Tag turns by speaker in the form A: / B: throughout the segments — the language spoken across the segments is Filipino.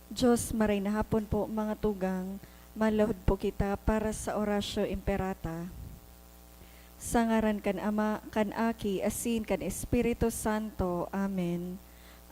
A: Diyos, maray na hapon po mga tugang, malahod po kita para sa orasyo imperata. Sa ngaran kan Ama, kan Aki, asin kan Espiritu Santo. Amen.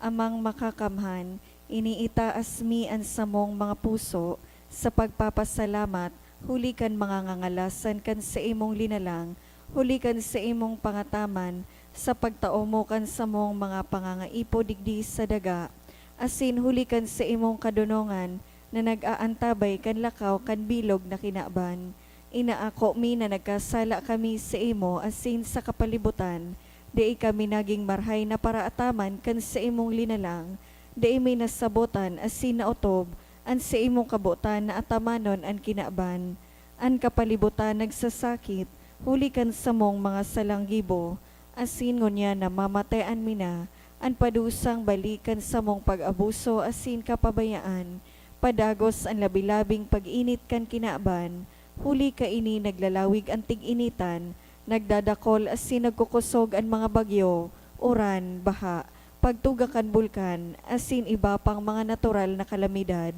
A: Amang makakamhan, iniitaas mi ang samong mga puso sa pagpapasalamat, huli kan mga ngangalasan kan sa imong linalang, huli kan sa imong pangataman, sa pagtao mo kan sa mong mga pangangaipo digdi sa daga, asin huli kan sa imong kadunongan, na nag-aantabay kan lakaw kan bilog na kinaban. Inaako mi na nagkasala kami sa imo asin sa kapalibutan, di kami naging marhay na paraataman kan sa imong linalang, di may nasabotan asin naotob, an sa imong kabutan na atamanon an kinaban. An kapalibutan nagsasakit, huli kan sa mong mga salanggibo, asin ngunya na mamatayan mi na, an padusang balikan sa mong pag-abuso asin kapabayaan, padagos ang labilabing pag-init kan kinaban, huli ka ini naglalawig ang tig-initan, nagdadakol asin nagkukusog ang mga bagyo, uran, baha, pagtugakan bulkan, asin iba pang mga natural na kalamidad.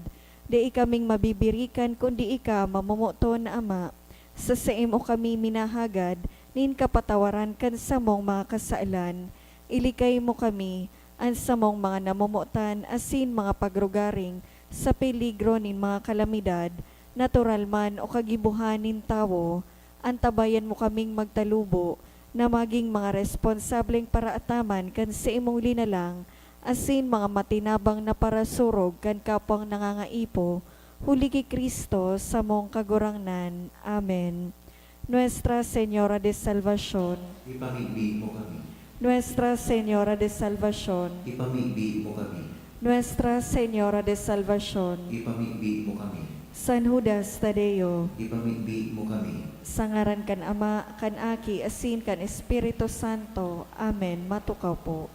A: Di kaming mabibirikan kundi ika mamumuto na Ama, sa imo kami minahagad, nin kapatawaran kan sa mong mga kasailan. Ilikay mo kami, ang samong mga namumutan asin mga pagrugaring, sa peligro nin mga kalamidad, natural man o kagibuhanin tawo, antabayan mo kaming magtalubo, na maging mga responsableng paraataman kan sa imong linalang, asin mga matinabang na parasurog kan kapwang nangangaipo, huli kay Kristo sa mong kagurangnan. Amen. Nuestra Señora de Salvación,
B: Ipamigbi mo kami.
A: Nuestra Señora de Salvación,
B: Ipamigbi mo kami.
A: Nuestra Señora de Salvación,
B: Ipamigbi mo kami.
A: San Judas Tadeo,
B: Ipamigbi mo kami.
A: sa ngaran kan Ama, kan Aki, asin kan Espiritu Santo. Amen. Matukaw po.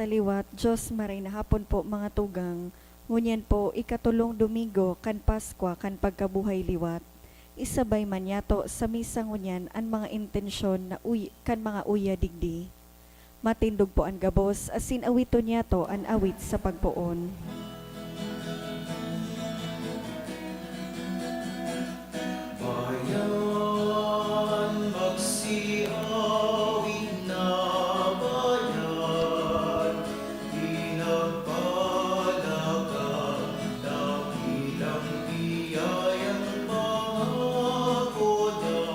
A: sa liwat, Diyos maray na hapon po mga tugang, ngunyan po ikatulong Domingo kan Paskwa kan pagkabuhay liwat. Isabay man yato sa misa ngunyan ang mga intensyon na kan mga uya digdi. Matindog po ang gabos, asin awito niyato ang awit sa pagpoon.
B: Bayan, magsiawit na bayan, pinagpalaga, dakilang biyayang pangako niya,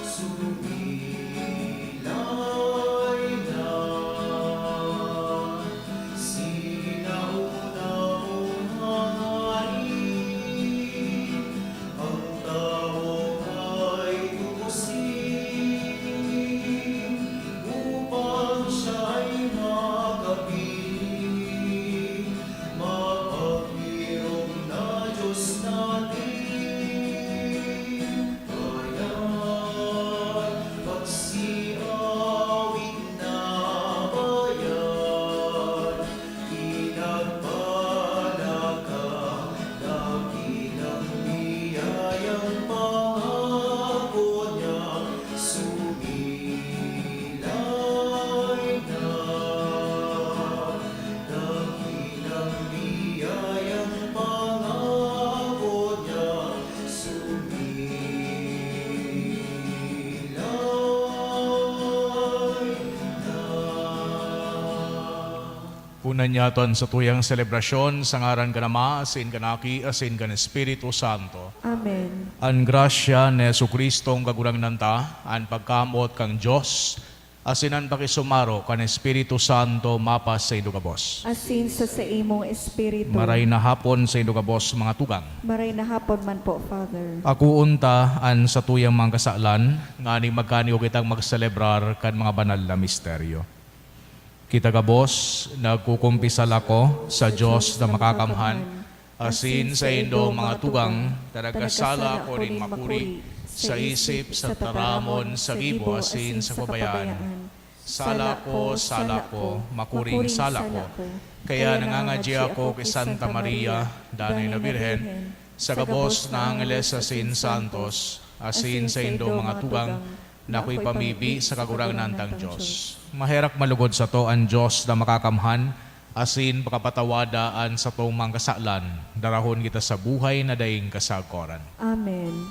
B: sumilay na. Sinaunang hangarin, ang tao ay tubusin, upang siya'y makapiling, mapagpirong na Diyos natin. Bayan, pagsiawit na bayan, pinagpalaga, dakilang biyayang pangako niya, sumilay na. Dakilang biyayang pangako niya, sumilay na.
C: Punan niyaton sa tuyang selebrasyon sa ngaran ka Ama, asin kanaki, asin kan Espiritu Santo.
A: Amen.
C: An grasya ni Jesucristong kagurangnan ta, an pagkamot kang Diyos, asin an pakisumaro kan Espiritu Santo mapas sa indugabos.
A: Asin sa imong espiritu.
C: Maray na hapon sa indugabos mga tugang.
A: Maray na hapon man po, Father.
C: Ako unta an sa tuyang mga kasalan, nga ni magkaniw kitang magselebrar kan mga banal na misteryo. Kita gabos, nagkukumpisal ako sa Diyos na makakamhan, asin sa indo mga tugang, talagasala ko rin mapuri, sa isip, sa taramon, sa gibo, asin sa pabayaan. Sala ko, makuring sala ko. Kaya nangangadji ako kay Santa Maria, Danay na Birhen, sa gabos na Angeles asin Santos, asin sa indo mga tugang, na ako'y pamibi sa kagurangnan ng Diyos. Maherak malugod sa to ang Diyos na makakamhan, asin pakapatawadaan sa tong mga kasalan, darahon kita sa buhay na daing kasagkoran.
A: Amen.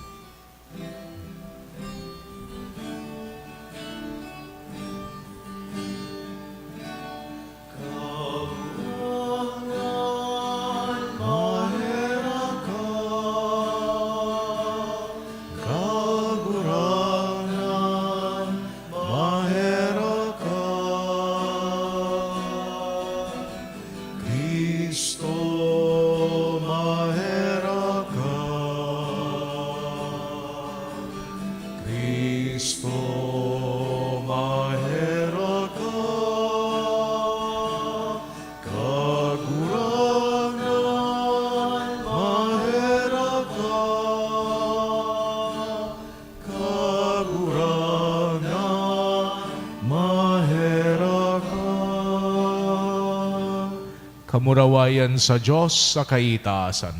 C: Kamurawayan sa Diyos sa kaitaasan.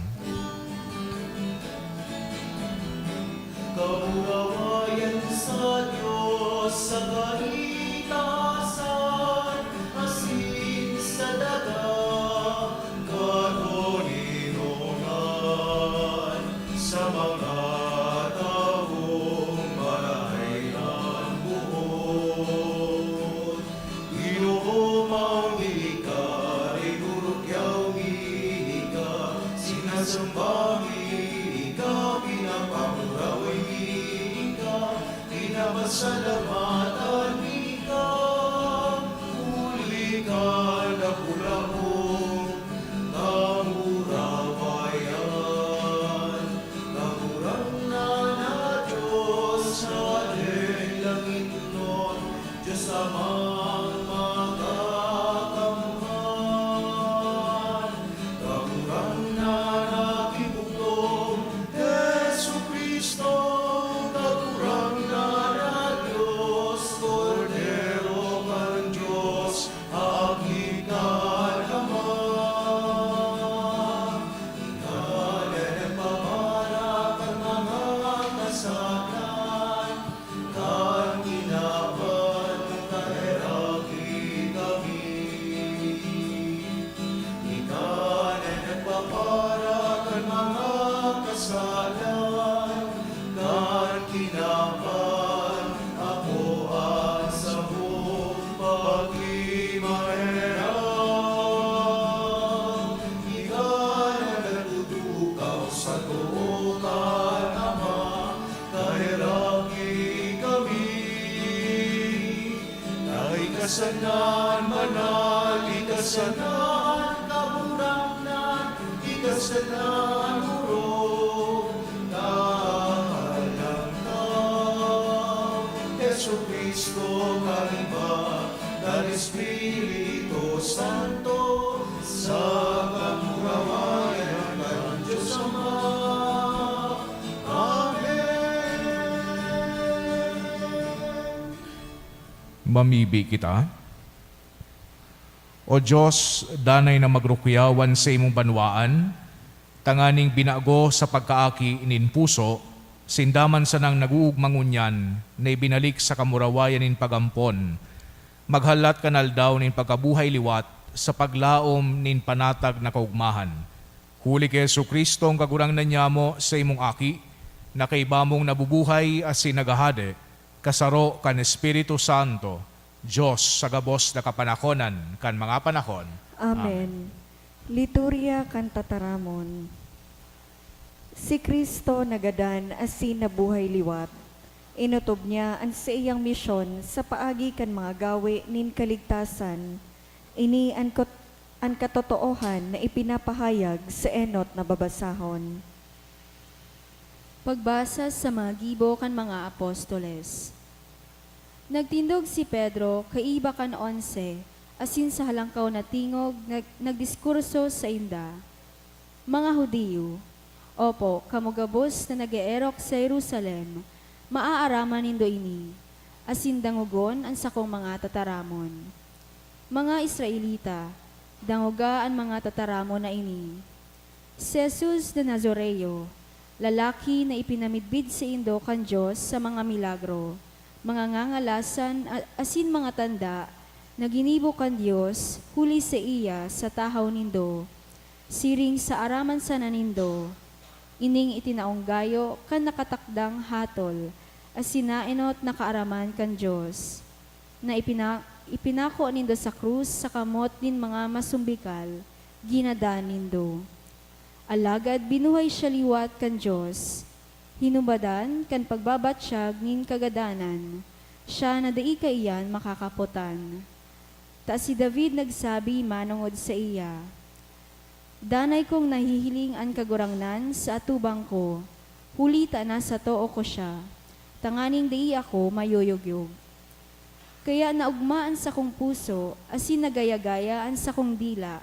B: Kamurawayan sa Diyos sa kaitaasan, asin sa dagat, katulinungan sa mga taong maray ng buod. Inoong ang ka, igurukyaw ka, sinasambang ka, pinapamuraway ka, pinapasalamatan ka, huli ka na pulahong, kamurawayan, kamurang na Diyos sa langit nun, Diyos amang makakamhan, kamurang na nakibugtong, Jesu Cristo, kamurang na Diyos Ikasanan manal, ikasanan kaburangnan, ikasanan urong tahalang tao. Yesu Cristo kaliba, dan Espiritu Santo, sa kamurawayan ng Diyos Ama.
C: Mamibi kita. O Diyos, danay na magrukyawan sa imong banwaan, tanganing binago sa pagkaaki inin puso, sindaman sa nang naguugmangunyan, na ibinalik sa kamurawayan nin pagampon, maghalat kanal daw nin pagkabuhay liwat, sa paglaom nin panatag na kaugmahan. Huli kay Yesu Kristo ang kagurangnan niya mo sa imong aki, na kay bamong nabubuhay as sinagahade, kasaro kan Espiritu Santo, Diyos sa gabos na kapanahonan kan mga panahon.
A: Amen. Liturya kan tataramon. Si Kristo nagadan asin nabuhay liwat. Inutob niya ang sa iyang misyon sa paagi kan mga gawi nin kaligtasan. Ini ang katotoohan na ipinapahayag sa enot na babasahon.
D: Pagbasa sa mga gibo kan mga apostoles. Nagtindog si Pedro kaiba kan 11, asin sa halangkaw na tingog nagdiskurso sa inda. Mga Hudiyo, opo, kamugabos na nag-eerok sa Jerusalem, maaaraman nindo ini, asin dangugon ang sakong mga tataramon. Mga Israelita, danguga ang mga tataramon na ini. Si Jesus de Nazareo, lalaki na ipinamidbid sa indo kan Diyos sa mga milagro, mga ngangalasan asin mga tanda, na ginibo kan Diyos, huli sa iya sa tahaw nindo, siring sa araman sa nanindo, ining itinaunggayo kan nakatakdang hatol, asin naenot na kaaraman kan Diyos, na ipinako nindo sa krus sa kamot din mga masumbikal, ginadan nindo. Alagad binuhay siya liwat kan Diyos, hinubadan kan pagbabatsyag nin kagadanan, siya na dai kaiyan makakaputan. Ta si David nagsabi manungod sa iya, danay kong nahihiling an kagurangnan sa atubang ko, hulita na sa too ko siya, tanganing dai ako mayuyugyog. Kaya naugmaan sa kong puso, asin nagayagayaan sa kong dila,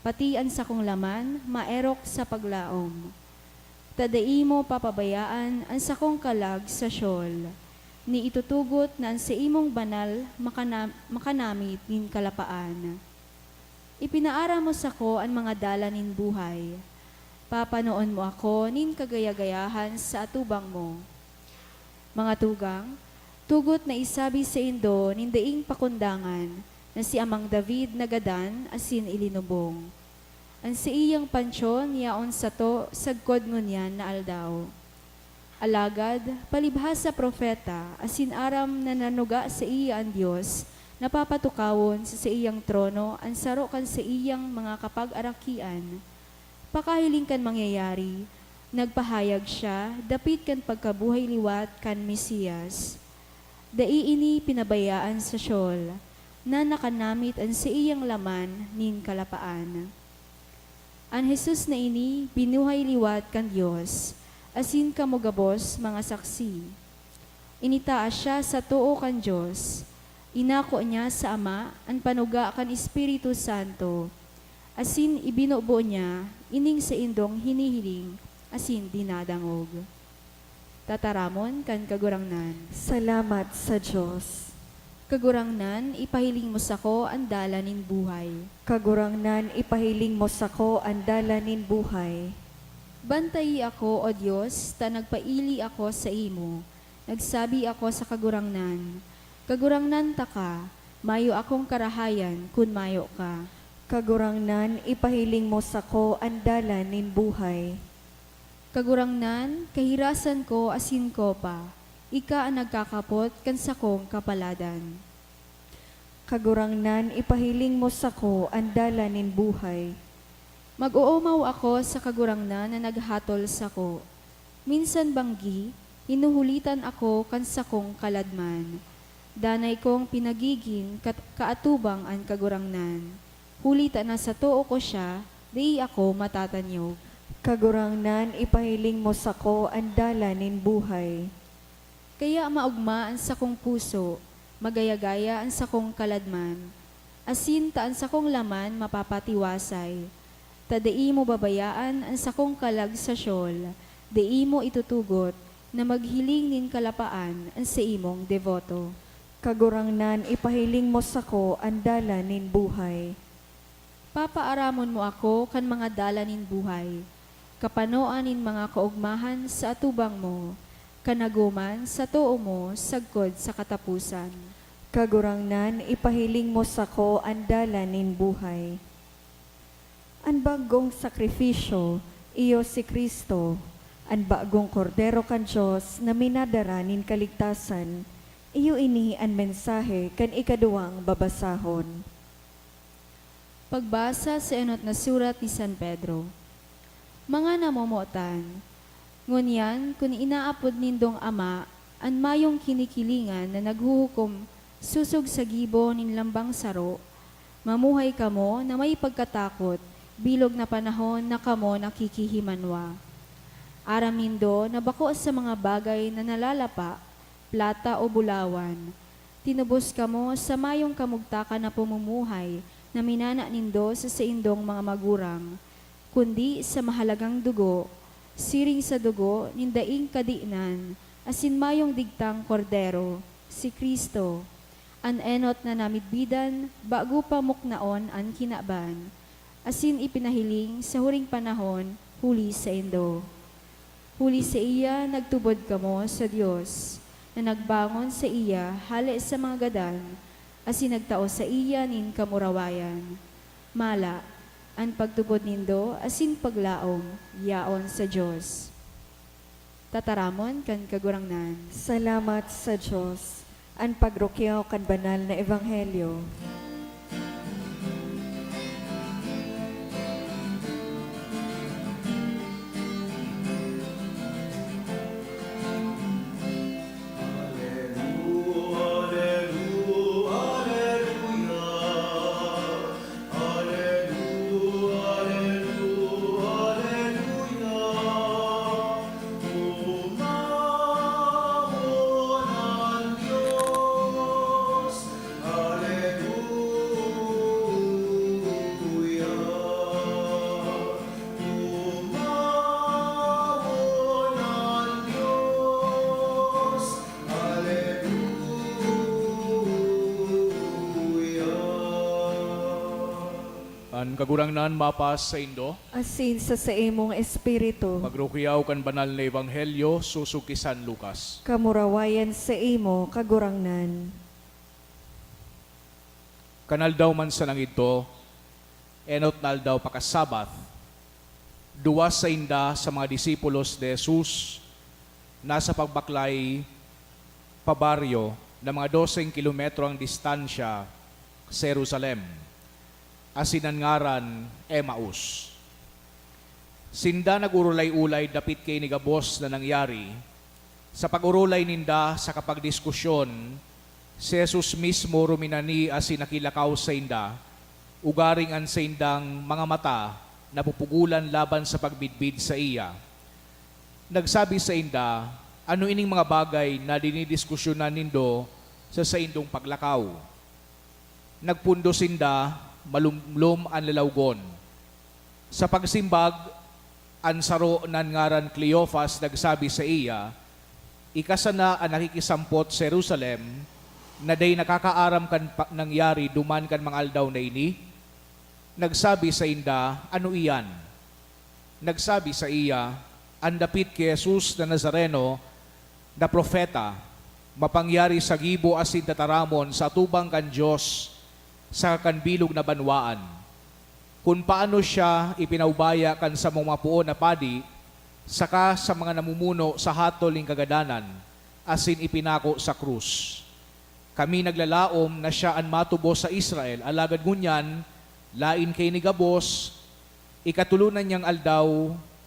D: pati ang sa kong laman, maerok sa paglaom. Tadai mo papabayaan ang sa kong kalag sa syol, ni itutugot na ang sa imong banal makanamit nin kalapaan. Ipinaara mo sa ko ang mga dala nin buhay, papanoon mo ako nin kagayagayahan sa atubang mo. Mga tugang, tugot na isabi sa indo nin daing pakundangan, na si Amang David nagadan asin ilinubong. Ang si iyang pansyon yaon sa to sagkod ngunyan na aldaw. Alagad, palibhas sa profeta, asin aram na nanuga sa iya ang Diyos, napapatukawon sa iyang trono, ang saro kan sa iyang mga kapag-arakian. Pakahiling kan mangyayari, nagpahayag siya, dapit kan pagkabuhay liwat kan Mesiyas. Dai-ini pinabayaan sa syol, na nakanamit ang sa iyang laman nin kalapaan. Ang Jesus na ini, binuhay liwat kan Diyos, asin kamugabos mga saksi. Initaas siya sa tuo kan Diyos, inako niya sa Ama, ang panuga kan Espiritu Santo, asin ibinubo niya, ining sa indong hinihiling, asin dinadangog. Tataramon kan kagurangnan.
A: Salamat sa Diyos.
D: Kagurangnan, ipahiling mo sako ang dala nin buhay.
A: Kagurangnan, ipahiling mo sako ang dala nin buhay.
D: Bantayi ako, O Diyos, ta nagpaili ako sa imo. Nagsabi ako sa kagurangnan, kagurangnan ta ka, mayo akong karahayan kun mayo ka.
A: Kagurangnan, ipahiling mo sako ang dala nin buhay.
D: Kagurangnan, kahirasan ko asin ko pa, ika ang nagkakapot kan sakong kapaladan.
A: Kagurangnan, ipahiling mo sako ang dala nin buhay.
D: Mag-uumaw ako sa kagurangnan na naghatol sako. Minsan banggi, hinuhulitan ako kan sakong kaladman. Danay kong pinagiging kaatubang an kagurangnan. Hulita na sa too ko siya, di ako matatanyog.
A: Kagurangnan, ipahiling mo sako ang dalanin buhay.
D: Kaya maugma ang sakong puso, magayagaya ang sakong kaladman. Asin taan sakong laman mapapatiwasay. Tadai mo babayaan ang sakong kalag sa syol, dai mo itutugot na maghiling nin kalapaan ang sa imong devoto.
A: Kagurangnan, ipahiling mo sako ang dalanin buhay.
D: Papaaramon mo ako kan mga dalanin buhay, kapanoan nin mga kaugmahan sa atubang mo, kanaguman sa too mo sagkod sa katapusan.
A: Kagurangnan, ipahiling mo sako ang dalanin buhay. Ang bagong sakripisyo, iyo si Kristo, ang bagong kordero kan Diyos na minadara nin kaligtasan, iyo ini ang mensahe kan ikaduwang babasahon.
D: Pagbasa sa enot na surat ni San Pedro. Mga namomotan, ngunyan kung inaapod nindong ama, an mayong kinikilingan na naghuhukom susog sa gibo nin lambang saro, mamuhay kamo na may pagkatakot, bilog na panahon na kamo nakikihimanwa. Aramindo na bako sa mga bagay na nalalapa, plata o bulawan, tinubos kamo sa mayong kamugtaka na pumumuhay na minana nindo sa indong mga magurang, kundi sa mahalagang dugo, siring sa dugo nindaing kadiinan, asin mayong digtang kordero, si Kristo, an enot na namidbidan, bago pa muknaon an kinaban, asin ipinahiling sa huring panahon, huli sa indo. Huli sa iya, nagtubod kamo sa Diyos, na nagbangon sa iya, hali sa mga gadan, asin nagtao sa iya nin kamurawayan. Mala, ang pagtubod nindo, asin paglaom, yaon sa Diyos. Tataramon kan kagurangnan.
A: Salamat sa Diyos, ang pagrukyaw kan banal na ebanghelyo.
C: An kagurangnan mapas sa Indo,
A: Asin sa imong espiritu,
C: magrukiyaw kan banal na ebanghelyo susug ki San Lucas.
A: kamurawayan sa imo kagurangnan.
C: Kanal daw man sa nang ito, enot nal daw pakasabat, duwas sa inda sa mga disipulos de Jesus, nasa pagbaklay pabaryo na mga 12 kilometro ang distansya sa Jerusalem, asinan ngaran Emmaus. Sinda nagurulay-ulay dapit kay ni gabos na nangyari. Sa pagurulay ninda sa kapagdiskusyon, si Jesus mismo ruminani asin nakilakaw sa inda, ugaring an sa indang mga mata na pupugulan laban sa pagbidbid sa iya. Nagsabi sa inda, ano ining mga bagay na dinidiskusyonan nindo sa indong paglakaw. Nagpundo sinda, malumlom ang lalawgon. Sa pagsimbag, ang saro nan ngaran Cleophas nagsabi sa iya, ikasana ang nakikisampot sa Jerusalem, na day nakakaaram kan nangyari duman kan mga aldaw na ini. Nagsabi sa inda, ano iyan? Nagsabi sa iya, ang dapit kay Jesus na Nazareno, na propeta, mapangyari sa gibo asin tataramon sa tubang kan Diyos, sa kanbilog na banwaan. Kung paano siya ipinaubaya kan sa mga puon na padi, saka sa mga namumuno sa hatoling kagadanan, asin ipinako sa krus. Kami naglalaom na siya ang matubo sa Israel, alagad ngunyan, lain kay ni gabos, ikatulunan niyang aldaw,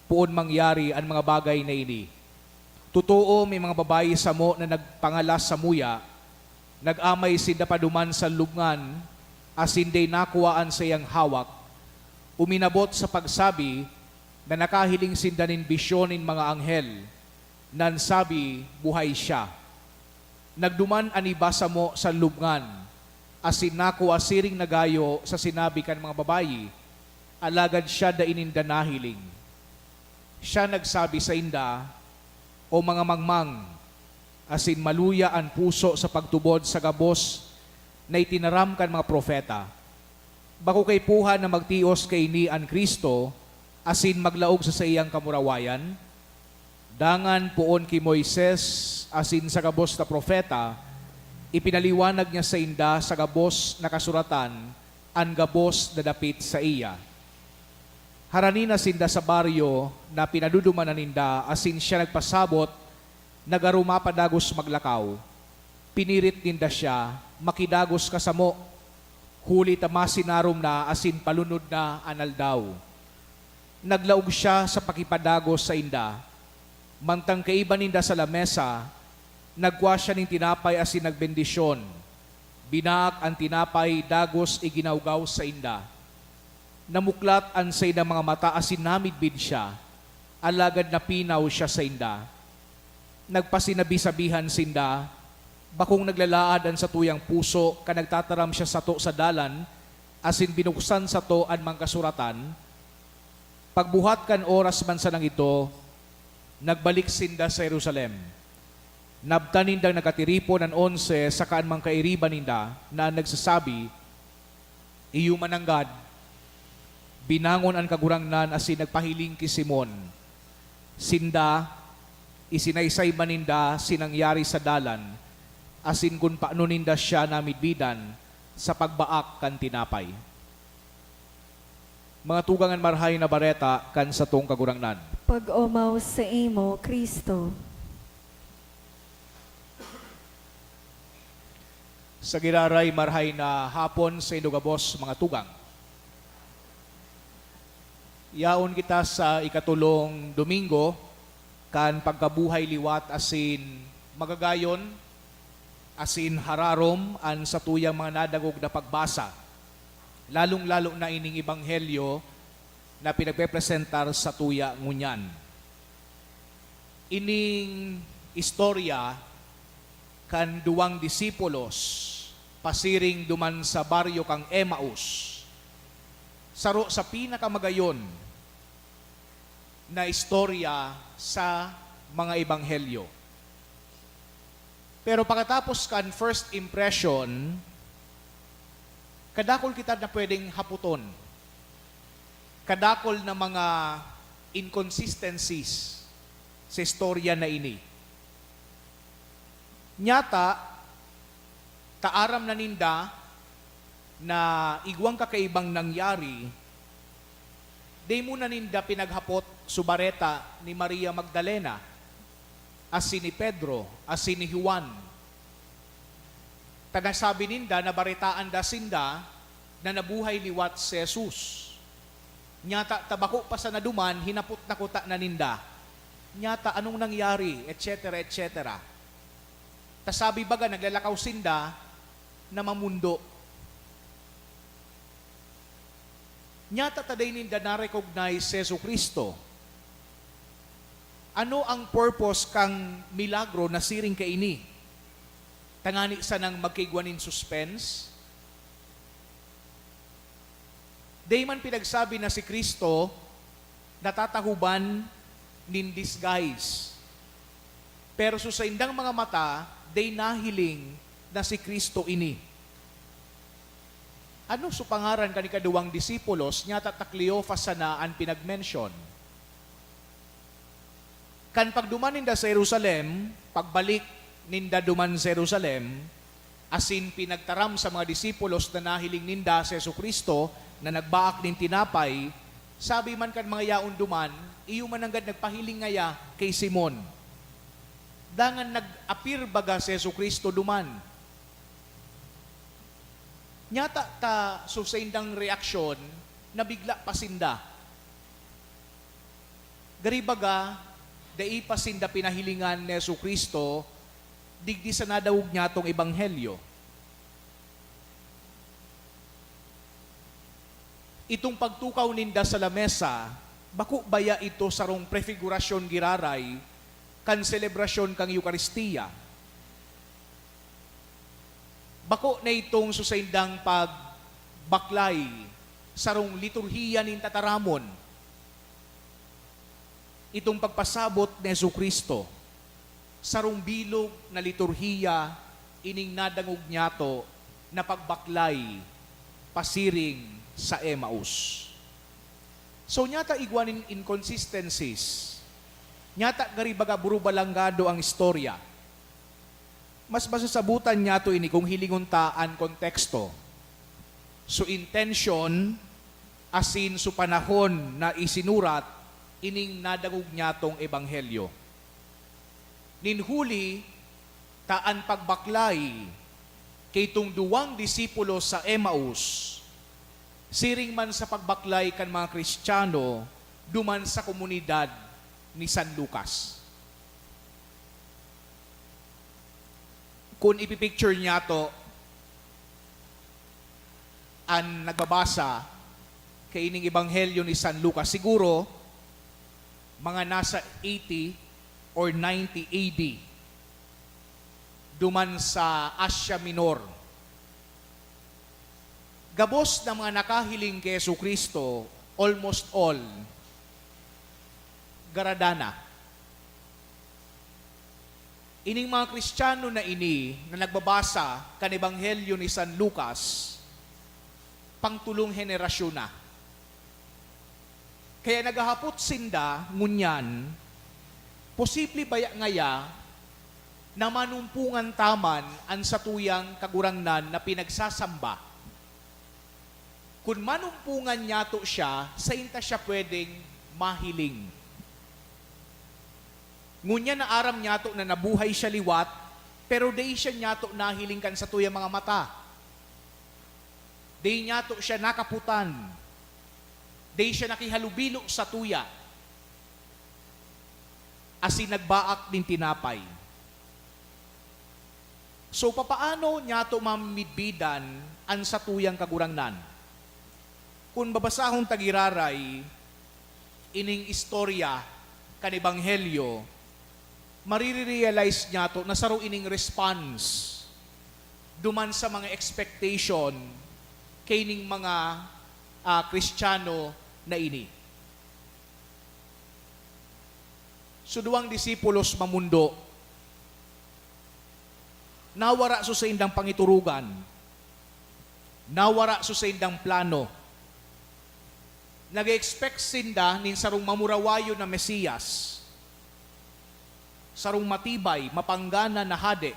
C: puon mangyari ang mga bagay na ini. Totoo may mga babayi sa mo na nagpangalas sa muya, Nag-amay sinda paduman sa lubngan, asin day nakuwaan sa iyang hawak, uminabot sa pagsabi na nakahiling sinda nin bisyonin mga anghel, nan sabi, buhay siya. Nagduman anibasa mo sa lubngan, asin nakuha siring nagayo sa sinabi kan mga babayi, alagad siya da ininda nahiling. Siya nagsabi sa inda, o mga mangmang, asin maluya ang puso sa pagtubod sa gabos na itinaram kan mga profeta. Bako kay puha na magtios kay ni an Kristo, asin maglaog sa iyang kamurawayan, dangan puon ki Moises, asin sa gabos na profeta, ipinaliwanag niya sa inda sa gabos na kasuratan, ang gabos na dapit sa iya. Haranina sinda sa baryo na pinadudumanan ninda, asin siya nagpasabot, nagaruma padagos maglakaw. Pinirit ninda siya, makidagos kasamo, huli tamasinarom na, asin palunod na anal daw. Naglaog siya sa pakipadagos sa inda, mantang kaiba ninda sa lamesa, nagwa siya ning tinapay asin nagbendisyon. Binaak ang tinapay, dagos iginawgaw sa inda. Namuklat ang say na mga mata asin namidbid siya, alagad na pinaw siya sa inda. Nagpasinabi-sabihan sinda, bakong naglalaad ang sa tuyang puso, kanagtataram siya sato sa dalan, asin binuksan sato ang mga kasuratan. Pagbuhat kan oras man sa nang ito, nagbalik sinda sa Jerusalem. Nabtanin dang nakatiripo ng 11 sa kaan mang kairiban ninda na nagsasabi, iyo mananggad, binangon ang kagurangnan asin nagpahiling ki Simon. Sinda, isinaysay maninda sinangyari sa dalan, asin kun paano ninda siya namidbidan sa pagbaak kan tinapay. Mga tugangan marhay na bareta kan sa tong kagurangnan.
A: Pag-umaw sa imo, Kristo.
C: Sa giraray marhay na hapon sa Indogabos, mga tugang. Yaon kita sa ikatulong Domingo, kan pagkabuhay liwat asin magagayon, asin hararom an sa tuyang mga nadagog na pagbasa. Lalong-lalo na ining ebanghelyo na pinagpepresentar sa tuya ngunyan. Ining istorya kan duwang disipulos pasiring duman sa baryo kang Emmaus. Saro sa pinakamagayon na istorya sa mga ebanghelyo. Pero pagkatapos kan first impression, kadakol kita na pwedeng haputon. Kadakol na mga inconsistencies sa istorya na ini. Nyata, taaram na ninda na igwang kakaibang nangyari, di muna ninda pinaghapot subareta ni Maria Magdalena, asin ni Pedro, asin ni Juan. Tagasabi ninda na baritaan da sinda na nabuhay liwat si Jesus. Nyata tabako pa sa naduman, hinapot na kuta na ninda. Nyata anong nangyari, etc. etc. Tasabi baga naglalakaw sinda na mamundo. Nyata taday ninda na-recognize si Jesu Kristo. Ano ang purpose kang milagro na siring kaini? Tangani sa nang magkaigwanin suspense. Dayman pinagsabi na si Kristo natatahuban nin disguise. Pero sa indang mga mata, day nahiling na si Kristo ini. Ano sa pangaran kani kaduwang disipulos nya tatakliofas sana an pinagmention? Kan pagduman ninda sa Jerusalem, pagbalik ninda duman sa Jerusalem, asin pinagtaram sa mga disipulos na nahiling ninda sa Jesu Kristo na nagbaak nin tinapay, sabi man kan mga yaon duman, iyo mananggad nagpahiling ngaya kay Simon. Dangan nag-appear baga sa Jesu Kristo duman. Nyata ta susaindang reaksyon na bigla pasinda. Garibaga, dai pasinda pinahilingan ni Jesu Kristo, digdi sa nadawog niya tong ebanghelyo.
E: itong pagtukaw ninda sa lamesa, bako baya ito sarong prefigurasyon giraray, kan selebrasyon kang Eucharistia. Bako na itong susaindang pagbaklay, sarong liturhiya nin tataramon, itong pagpasabot ni Jesucristo, sarong bilog na liturhiya, ining nadangog niyato na pagbaklay, pasiring sa Emmaus. So nyata igwanin inconsistencies, nyata garibaga burubalanggado ang istorya. Mas masasabutan niya to ini kung hilinguntaan konteksto. So intention, asin so panahon na isinurat, ining nadagog niya tong ebanghelyo. Ninhuli, taan pagbaklay, kay itong duwang disipulo sa Emmaus, siring man sa pagbaklay kan mga Kristiyano, duman sa komunidad ni San Lucas. Kung ipipicture niya to, ang nagbabasa kay ining ebanghelyo ni San Lucas, siguro mga nasa 80 or 90 AD, duman sa Asia Minor. Gabos ng mga nakahiling kay Jesucristo, almost all, garadana. Ining mga Kristiyano na ini, na nagbabasa kan ebanghelyo ni San Lucas, pangtulong henerasyon na. Kaya nagahapot sinda, ngunyan, posible baya ngaya, na manumpungan taman ang satuyang kagurangnan na pinagsasamba. Kung manumpungan niya to siya, sa inta siya pwedeng mahiling. Ngunya na aram niya to na nabuhay siya liwat, pero day siya niya to nahiling kan sa tuyang mga mata. Day niya to siya nakaputan. Day siya nakihalubilo sa tuya. Asin nagbaak din tinapay. So, papaano niya to mamidbidan ang sa tuyang kagurangnan? Kung babasahong tagiraray, ining istorya kan ebanghelyo, marirealize niya to na saro ining response duman sa mga expectation kay ning mga Kristiyano na ini. So duwang disipulos mamundo, nawara so sa indang pangiturugan, nawara so sa indang plano, nag-expect sinda nin sarong mamurawayo na Mesiyas, sarong matibay, mapanggana na hade.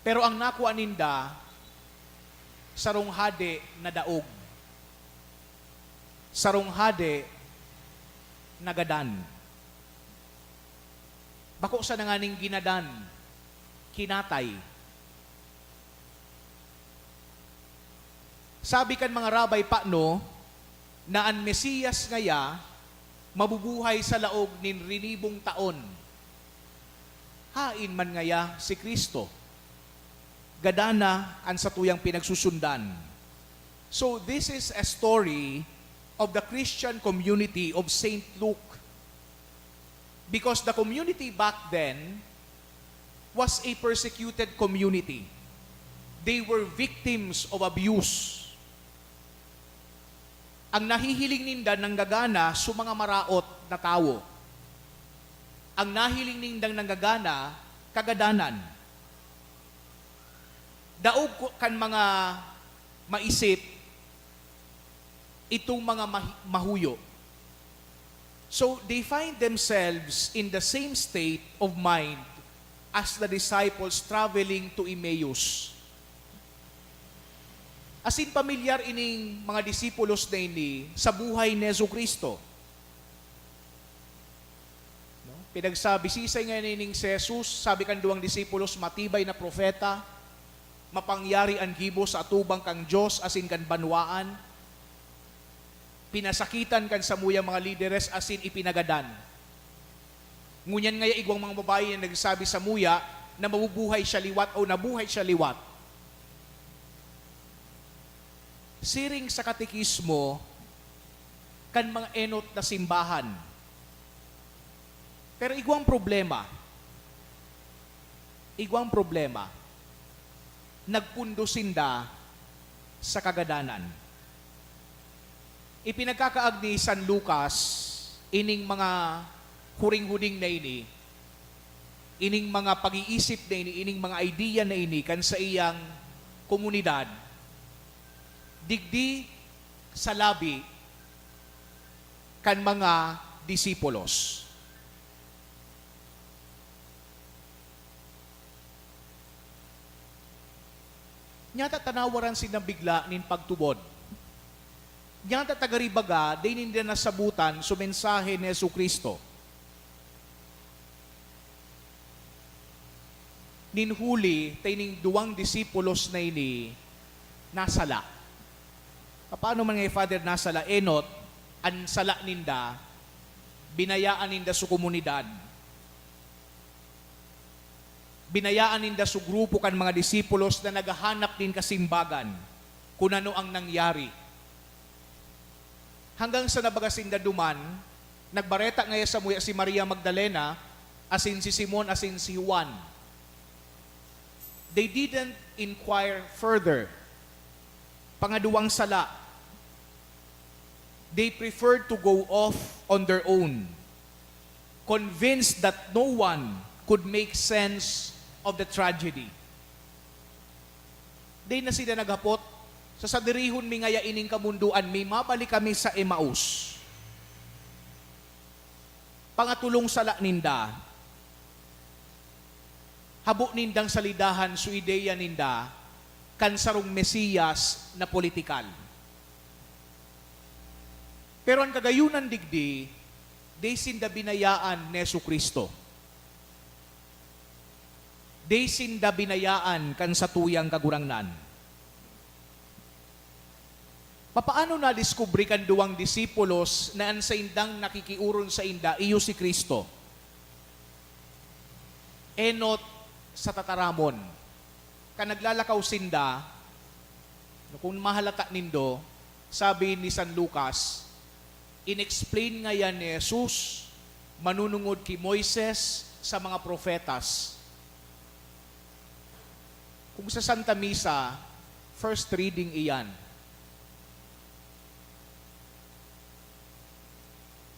E: Pero ang nakuha ninda, sarong hade na daog. Sarong hade na gadan. Bako sa nanganing ginadan, kinatay. Sabi kan mga rabay paano, na ang Mesiyas ngaya, mabubuhay sa laog nin 1,000 taon. Hain man ngaya si Kristo. Gadana ang satuyang pinagsusundan. So this is a story of the Christian community of St. Luke. Because the community back then was a persecuted community. They were victims of abuse. Ang nahihiling ninda ng gagana sa mga maraot na tao. Ang nahiling nindang ng gagana, kagadanan. Daog kan mga maisip, itong mga mahuyo. So they find themselves in the same state of mind as the disciples traveling to Emmaus. Asin pamilyar ining mga disipulos na ini sa buhay ni Jesucristo. No? Pinagsabi, sisay nga ining si Jesus, sabi kan duwang disipulos, matibay na propeta, mapangyari ang gibo sa atubang kang Diyos, asin kan banwaan, pinasakitan kan sa muyang mga lideres, asin ipinagadan. Ngunyan ngaya igwang mga babae na nagsabi sa muya na mabubuhay siya liwat o nabuhay siya liwat. siring sa katekismo kan mga enot na simbahan. Pero igwang problema, nagpundo sinda sa kagadanan. Ipinagkakaag ni San Lucas, ining mga huring-huring na ini, ining mga pag-iisip na ini, ining mga idea na ini, kan sa iyang komunidad, digdi sa labi kan mga disipulos. Nyata tanawaran sinang bigla nin pagtubod. Nyata tagaribaga, day ninda nasabutan sa mensahe ni Yesu Kristo. Ninhuli, tayning duwang disipulos na ini, nasala. Paano man nga Father nasala? Enot, ang sala ninda, binayaan ninda sa komunidad. Binayaan ninda sa grupo kan mga disipulos na naghahanap din kasimbagan kung ano ang nangyari. Hanggang sa nabagasinda duman, nagbareta ngaya sa muya si Maria Magdalena, asin si Simon, asin si Juan. They didn't inquire further. Pangaduwang sala, they preferred to go off on their own, convinced that no one could make sense of the tragedy. Di na sila naghapot, sa sadirihon mi ngaya ining kamunduan, may mabalik kami sa Emmaus. Pangatulong sala ninda, habo nindang salidahan su ideya ninda, kansarong Mesiyas na politikal. Pero ang kagayunan digdi, di sinda binayaan ni Yesu Kristo. Di sinda binayaan kan sa tuyang kagurangnan. Papaano na diskubri kan duwang disipulos na ang sa indang nakikiuron sa inda, iyo si Kristo? Enot sa tataramon. Kan naglalakaw sinda, kung mahalata nindo, sabi ni San Lucas, inexplain nga yan ni Jesus, manunungod ki Moises sa mga profetas. Kung sa Santa Misa, first reading iyan.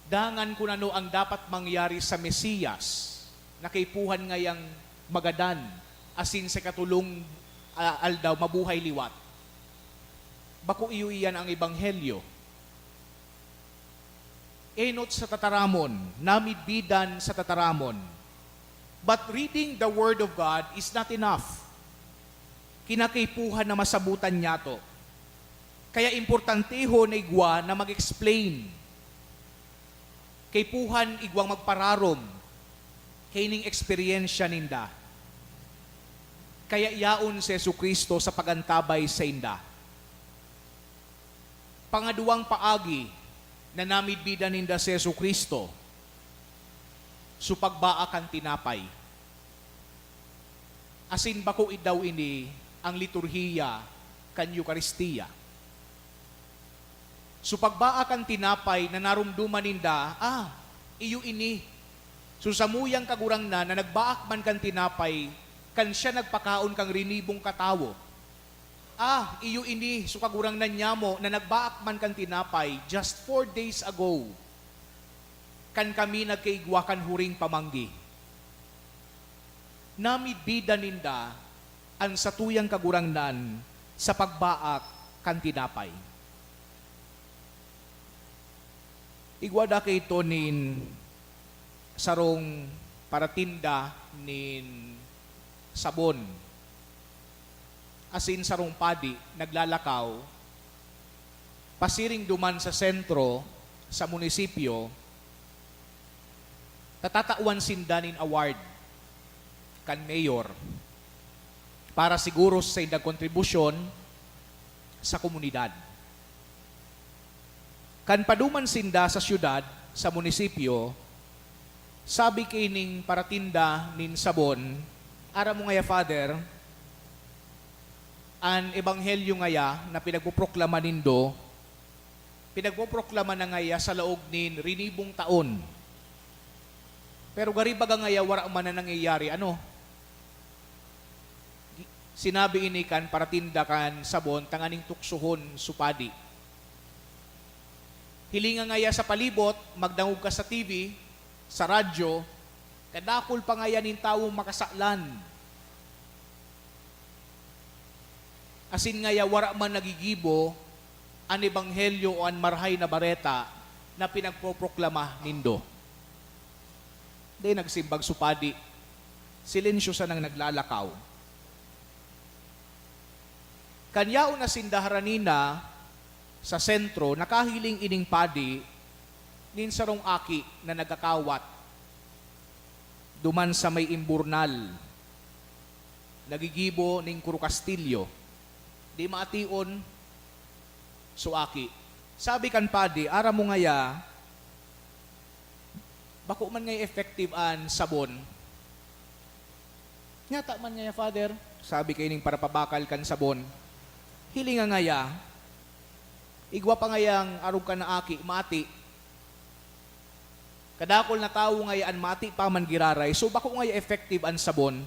E: Dangan kung ano ang dapat mangyari sa Mesiyas, na kaipuhan ngayang magadan, asin sa katulong aldaw, mabuhay liwat. Bako iyo iyan ang Ebanghelyo. Enot sa tataramon, namidbidan sa tataramon. But reading the Word of God is not enough. Kinakaipuhan na masabutan niya to. Kaya importanteho na igwa na mag-explain. Kaipuhan igwang magpararom. Kaining eksperyensya ninda. Kaya yaon si Yesu Kristo sa pagantabay sa inda. Pangaduwang paagi na namidbidan ninda si Yesu Kristo, supagbaak tinapay. Asin bako idaw ini ang liturhiya kan Eucharistia. Supagbaak tinapay na narumduman ninda, iyo ini. Susamuyang kagurangnan na nagbaak man kan tinapay, kan siya nagpakaon kang rinibong katawo. Iyo ini, sukagurangnan niya mo na nagbaak man kan tinapay just 4 days ago. Kan kami nagkaigwa kan huring pamanggi. Namidbida ninda ang satuyang kagurangnan sa pagbaak kan tinapay. Igwada kay ito nin sarong paratinda nin sabon. Asin sarong padi, naglalakaw, pasiring duman sa sentro, sa munisipyo, tatatawan sindanin award kan mayor para siguro sa indang kontribusyon sa komunidad. Kan paduman sinda sa syudad, sa munisipyo, sabi kining paratinda nin sabon, ara mo nga Father, Ang ebanghelyo ngaya na pinagpoproklama nindo, pinagpoproklama na ngaya sa laog nin rinibong taon. Pero garibaga ngaya wala man na nangyayari. Ano? Sinabi inikan para tindakan sabon, tanganing tuksuhon supadi. Hilinga ngaya sa palibot, magdangog ka sa TV, sa radyo, kadakol pa ngaya nin tawong makasaklan. Asin ngaya wala man nagigibo, an ebanghelyo o an marhay na bareta na pinagpoproklama nindo. Di nagsimbag supadi, silensyo sa nang naglalakaw. Kanyao na sindaharanina sa sentro, nakahiling ining padi, nin sarong aki na nagakawat, duman sa may imburnal, nagigibo ning Kuro Castillo, di maation, suaki. Sabi kan padi, ara mo ngaya, bako man ngay effective an sabon. Nyata man ngaya, Father, sabi kay ning para pabakal kan sabon. Hilinga ngaya, igwa pa ngayang arog ka na aki, mati. Kadakol na tao ngayaan mati pa man giraray, so bako ngaya effective an sabon.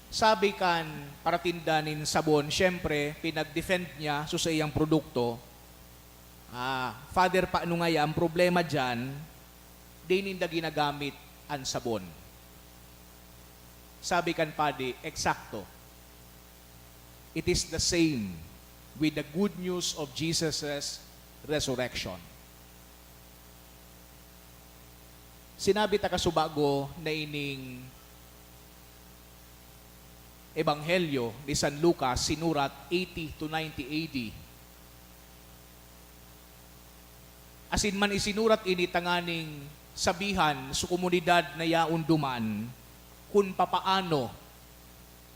E: Sabi kan para tindanin sabon, syempre, pinag-defend niya so sa iyang produkto. Father, paano nga ang problema dyan, di ninda ginagamit ang sabon. Sabi kan padi, eksakto. It is the same with the good news of Jesus' resurrection. Sinabi ta kasubago na ining ebanghelyo ni San Lucas, sinurat 80 to 90 AD. Asin man isinurat ini tanganing sabihan sa komunidad na yaon duman kung papaano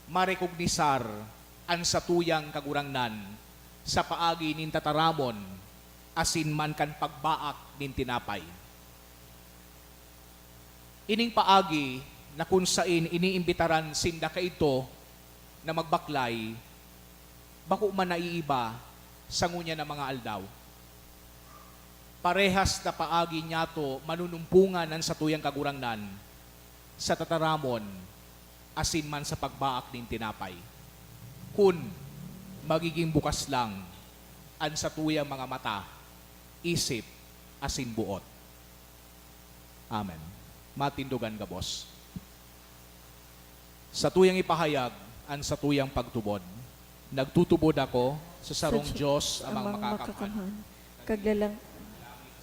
E: marekognisar ang satuyang kagurangnan sa paagi nin tataramon asin man kan pagbaak nin tinapay. Ining paagi na kung sain iniimbitaran sinda ka ito na magbaklay, bako man naiiba sa ngunya ng mga aldaw. Parehas na paagi niya to manunumpungan ng satuyang kagurangnan sa tataramon asin man sa pagbaak ng tinapay. Kun magiging bukas lang ang satuyang mga mata, isip, asin buot. Amen. Matindugan ka, boss. Sa tuyang ipahayag, ang sa tuyang pagtubod, nagtutubod ako sa sarong Diyos amang makakamhan.
A: Kaglalang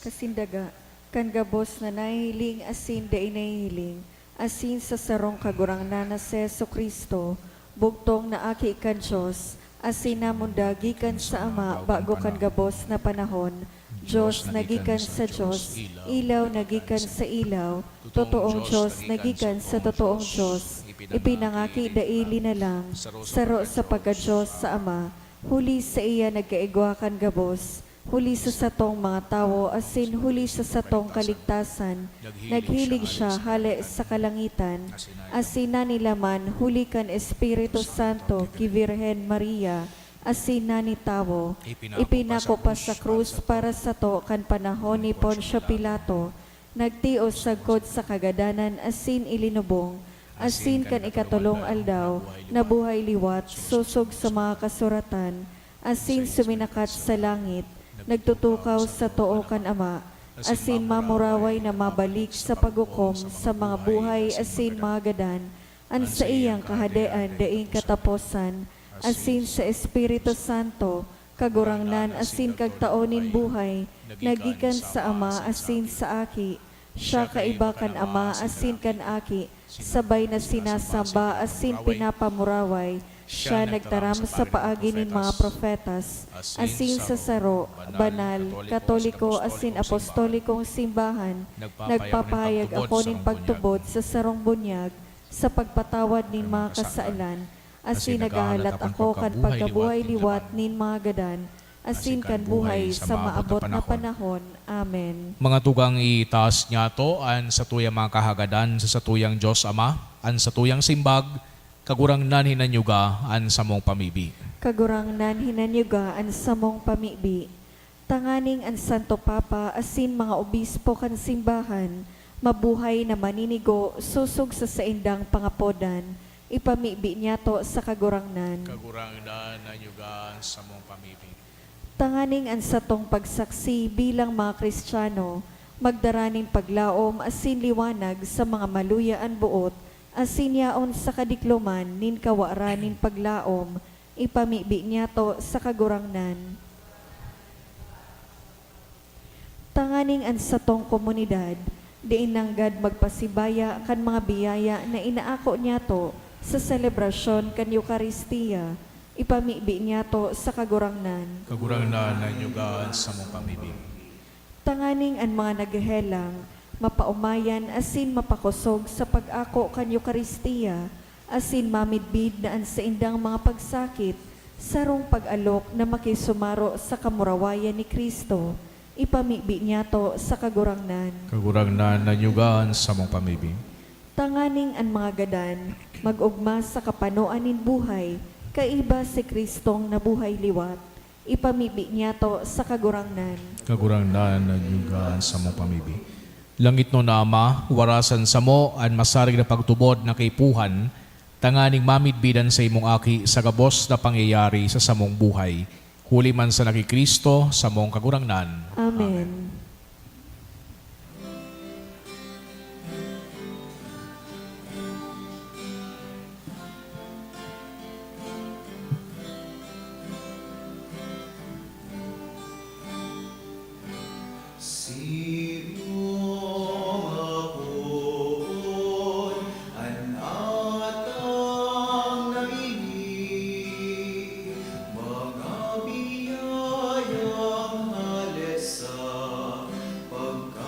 A: kasindaga, kan gabos na nahihiling asin da inahihiling, asin sa sarong kagurangnan na si Jesu Kristo, bugtong na aki kan Diyos, asin namunda gikan sa Ama bago kan gabos na panahon, Diyos nagikan sa Diyos, ilaw nagikan sa ilaw, totoong Diyos nagikan sa totoong Diyos, ipinangaki daili na lang, saro sa pagka-Diyos sa Ama, huli sa iya nagkaigwakan gabos, huli sa satong mga tao, asin huli sa satong kaligtasan, naghilig siya hali sa kalangitan, asin na nilaman huli kan Espiritu Santo ki Virhen Maria, asin na ni tao, ipinako pa sa krus para sa to kan panahon ni Poncio Pilato, nagtios sagkod sa kagadanan, asin ilinubong, asin kan ikatulong aldaw, nabuhay liwat, susog sa mga kasuratan, asin suminakat sa langit, nagtutukaw sa too kan Ama, asin mamuraway na mabalik sa paghukom sa mga buhay asin mga gadan, an sa iyang kahadean daing kataposan, asin sa Espiritu Santo, kagurangnan asin kagtaonin buhay, nagikan sa Ama asin sa aki, siya kaiba kan Ama asin kan aki, sabay na sinasamba asin pinapamuraway, siya nagtaram sa paagi nin mga profetas, asin sa saro, banal, katoliko, asin apostolikong simbahan, nagpapahayag ako nin pagtubod sa sarong bunyag, sa pagpatawad nin mga kasaalan, asin nagahalat ako kan pagkabuhay liwat nin mga gadan, asin kan buhay sa maabot na panahon. Amen.
C: Mga tugang itaas niya to, an sa tuyang mga kahagadan sa satuyang Diyos Ama, an sa tuyang simbag, kagurang nan hinanyuga an samong pamibi.
A: Kagurang nan hinanyugaan sa mong pamibi. Tanganing ang Santo Papa asin mga obispo kan simbahan, mabuhay na maninigo susog sa saindang pangapodan, ipamibi niya to sa kagurangnan.
C: Kagurang nan hinanyuga an samong pamibi.
A: Tanganing ang satong pagsaksi bilang mga Kristiyano, magdaraning paglaom asin liwanag sa mga maluyaan buot, asin yaon sa kadikluman nin kawaranin paglaom, ipamibi niya to sa kagurangnan. Tanganing ang satong komunidad, diin nanggad magpasibaya kan mga biyaya na inaako niya to sa selebrasyon kan Eucharistia, ipamibi niya to sa kagurangnan.
C: Kagurang nan hinanyuga an samong pamibi.
A: Tanganing ang mga naghehelang, mapaumayan asin mapakusog sa pag-ako kan Eucharistia, asin mamidbid na ang saindang mga pagsakit, sarong pag-alok na makisumaro sa kamurawayan ni Kristo, ipamibi niya to sa kagurangnan.
C: Kagurang nan hinanyuga an samong pamibi.
A: Tanganing ang mga gadan, mag-ugma sa kapanoan nin buhay, kaiba si Kristong nabuhay liwat, ipamibi niya to sa kagurangnan.
C: Kagurang nan hinanyuga an samong pamibi. Langit no nama, warasan sa mo, an masarig na pagtubod na kaipuhan, tanganing mamidbidan sa imong aki sa gabos na pangyayari sa samong buhay. Huli man sa nakikristo, samong kagurangnan.
A: Amen.
B: Sino ako'y anatang naibig, mga biyayang halis sa pagkamuot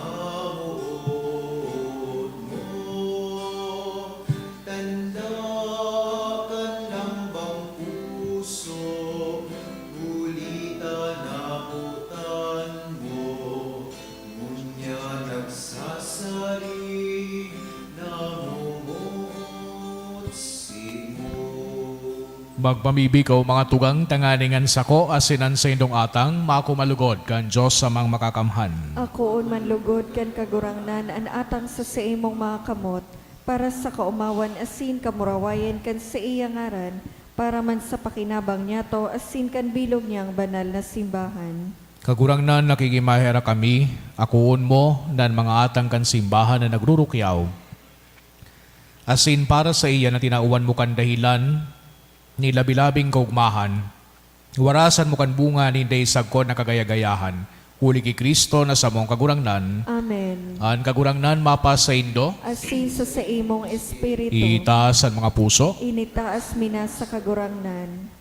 B: mo. Tanda ka ng bang puso, gulitan abutan mo. Ngunya nagsasari, namumutsi mo.
C: Magpamibi ko mga tugang tanganingan sako asinan sa indong atang, makumalugod kan Diyos sa mga makakamhan.
A: Ako man lugod kan kagurangnan an atang sa imong mga kamot, para sa kaumawan asin kamurawayan kan sa iya ngaran, para man sa pakinabang niya to asin kan bilog niyang banal na simbahan.
C: Kagurang nan nakikimahera kami, akuon mo nan mga atang kan simbahan na nagrurukyaw. Asin para sa iya na tinauan mo kan dahilan, ni labilabing kaugmahan, warasan mo kan bunga ni day sagkon na kagayagayahan, huli ki Kristo na sa mong kagurangnan,
A: Amen.
C: an kagurangnan mapa sa indo,
A: Asin sa imong espiritu,
C: itaas ang mga puso,
A: initaas mina sa kagurangnan.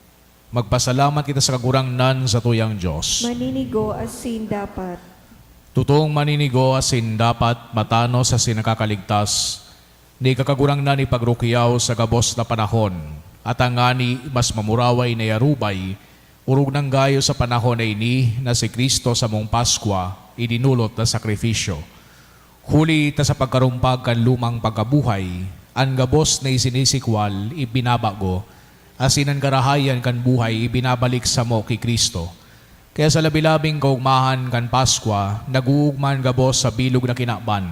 C: magpasalamat kita sa kagurangnan sa tuyang Diyos.
A: Maninigo asin dapat.
C: Totoong maninigo asin dapat matano sa sinakakaligtas, ni kakagurangnan ipagrukiyaw sa gabos na panahon, at ang ngani mas mamuraway na yarubay, urog ng gayo sa panahon na ini na si Kristo sa mong Paskwa, idinulot na sakripisyo. Huli ta sa pagkarumpag kan lumang pagkabuhay, ang gabos na isinisikwal, ibinabago, asinan karahayan kan buhay, ibinabalik sa mo kay Kristo. Kaya sa labilabing kaugmahan kan Paskwa, naguugman gabos sa bilog na kinaban,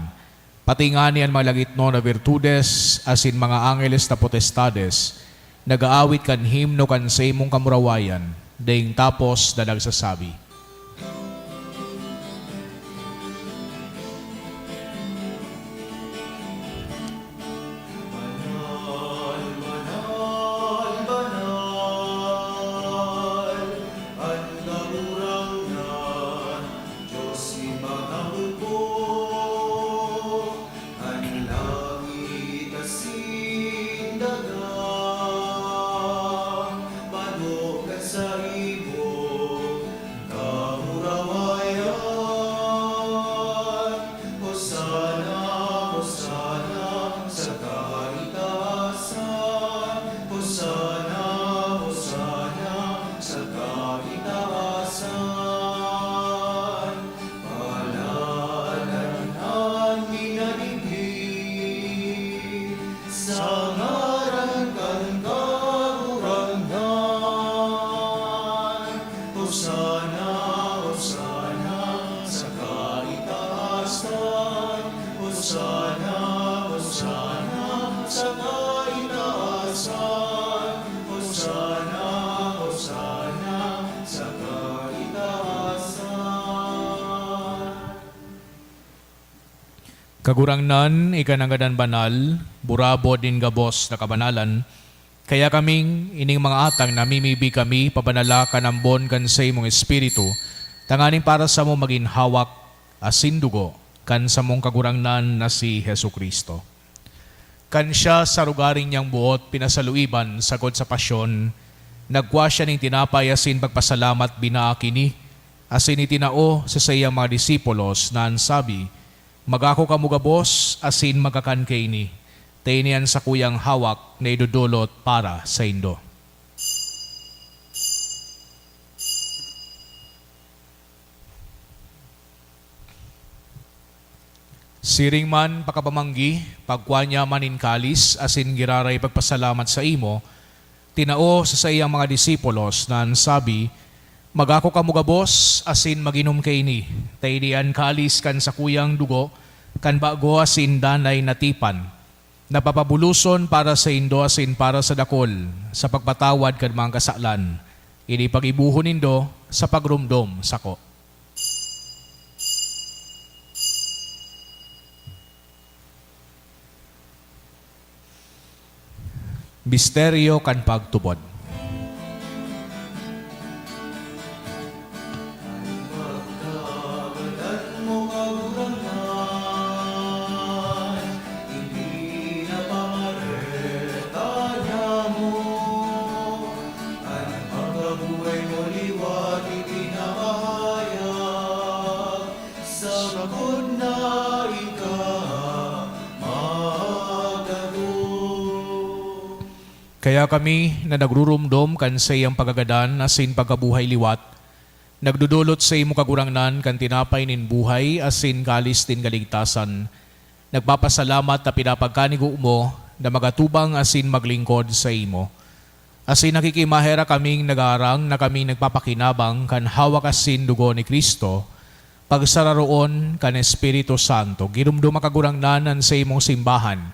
C: pati nga niyan malagit no na virtudes, asin mga angeles na potestades, nagaawit kan himno kan sa imong kamurawayan, daing tapos na nagsasabi.
B: Banal, banal, banal, ang kagurangnan, Diyos ibang po, ang langit asin dagat, manok at sa ibon,
C: Kagurangnan, ikananggadan banal, burabo din gabos na kabanalan, kaya kaming ining mga atang namimibi kami, pabanala kanambon kan sa imong espiritu, tanganing para sa mo maging hawak, asin dugo, kan sa mong kagurangnan na si Hesu Kristo. Kan siya sa rugaring niyang buot, pinasaluiban, sagod sa pasyon, nagwa siya ning tinapay asin pagpasalamat binaakini, asin itinao sa sayang mga disipulos na ansabi, magako kamugabos asin magakan kay ni, tainian sa kuyang hawak na idudulot para sa indo. Siring man pakapamanggi, pagkuha niya manin kalis, asin giraray pagpasalamat sa imo, tinao sa sayang mga disipulos na ansabi, magako kamugabos asin maginom kay ni, tainian kalis kan sa kuyang dugo, kan bago asin danay natipan, napapabuluson para sa indo asin para sa dakol, sa pagpatawad kan mga kasalan, ini pag-ibuhon nindo sa pagrumdom sako. Misteryo kan pagtubod.
B: Pagkagadan mo kagurangnan, hindi na pangaretanya mo. Ang pagkabuhay mo liwat, itinamahayag, sa magod na
C: Kaya kami na nagrurumdom kan sa iyang pagagadan asin pagkabuhay liwat, nagdudulot sa imo kagurangnan kan tinapay nin buhay asin kalis tin kaligtasan, nagpapasalamat na pinapagkanigo mo na magatubang asin maglingkod sa imo. Asin nakikimahera kaming nagarang na kaming nagpapakinabang kan hawak asin dugo ni Kristo, pagsararoon kan Espiritu Santo, girumdum makagurangnanan sa imong simbahan,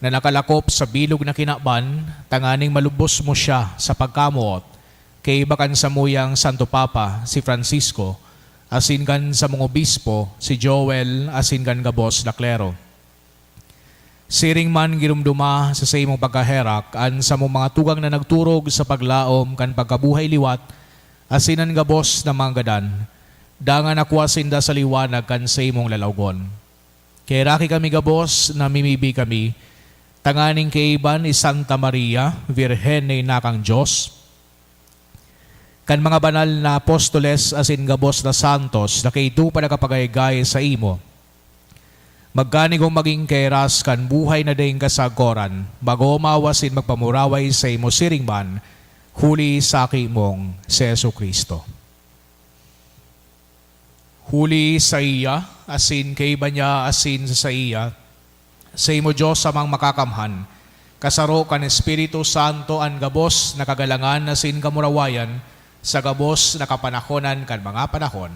C: na nakalakop sa bilog na kinaban, tanganing malubos mo siya sa pagkamuot, kay bakan sa muyang Santo Papa, si Francisco, asin kan sa mga obispo, si Joel, asin kan gabos na klero. Siring man girumduma sa imong pagkaherak, an sa mga tugang na nagturog sa paglaom kan pagkabuhay liwat, asinan gabos na manggadan, dangan akwasinda sa liwanag kan sa imong lalawgon. Kay raki kami gabos, namimibi kami, tanganing kaiban is Santa Maria, Virhen na inakang Diyos, kan mga banal na apostoles asin gabos na santos na kaitu pa nakapagaygay sa imo, magkanigong maging kairas kan buhay na daing kasagoran, bago mawasin magpamuraway sa imo siringman, huli sa mong si Yesu Kristo. Huli sa iya, asin kaiban niya asin sa iya, sa imo Diyos amang makakamhan, kasaro kan Espiritu Santo an gabos na kagalangan na sin kamurawayan, sa gabos na kapanahonan kan mga panahon.